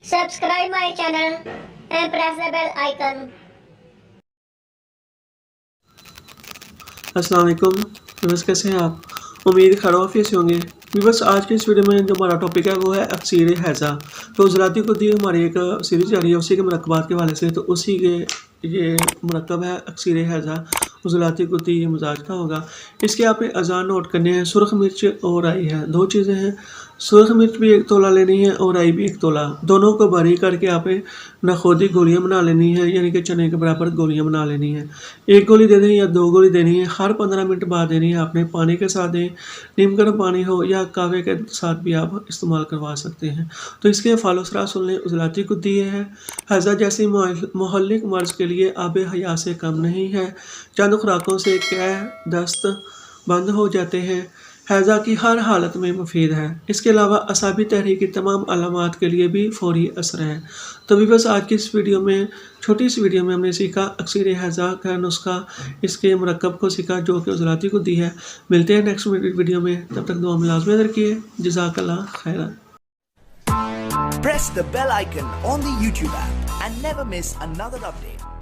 Subscribe my channel and press the bell icon. अस्सलाम वालेकुम viewers, कैसे हैं आप? उम्मीद खैरियत से होंगे। व्यूअर्स, आज की इस वीडियो में जो हमारा टॉपिक है वो है अक्सीर हैज़ा। तो ज़राती को दी हमारी एक सीरीज़ जा रही है उसी के मुरक्कबात के हवाले से, तो उसी के ये मुरक्कब है अक्सीर हैज़ा। ज़राती को दी ये मिजाज का होगा। इसके आपने अज़ान नोट करने हैं। सुरख मिर्च और राई है, दो चीज़ें हैं। सुरख मिर्च भी 1 तोला लेनी है और राई भी 1 तोला। दोनों को बारीक करके आपने नखोदी गोलियाँ बना लेनी है, यानी कि चने के बराबर गोलियाँ बना लेनी है। 1 गोली देनी है या 2 गोली देनी है, हर 15 मिनट बाद देनी है। आपने पानी के साथ दें, नीम गर्म पानी हो या कहवे के साथ भी आप इस्तेमाल करवा सकते हैं। तो इसके फ़ालो-सरा सुन लें। उज़लाती को दी है हैज़ा जैसी मुहल्लिक मर्ज़ के लिए आब हयात से कम नहीं है। चंद खुराकों से क़हर दस्त बंद हो जाते हैं। हैज़ा की हर हालत में मुफीद है। इसके अलावा असाबी तहरीक की तमाम अलामात के लिए भी फ़ौरी असर है। तो व्यूअर्स, आज की इस वीडियो में छोटी सी वीडियो में हमने सीखा अक्सीर हैज़ा का नुस्खा, इसके मुरक्कब को सीखा जो कि उज़लाती को दी है। मिलते हैं नेक्स्ट वीडियो में, तब तक दुआ में लाज़मी रखिए। जज़ाकल्लाह खैरन। Press the bell icon on the YouTube app and never miss another update.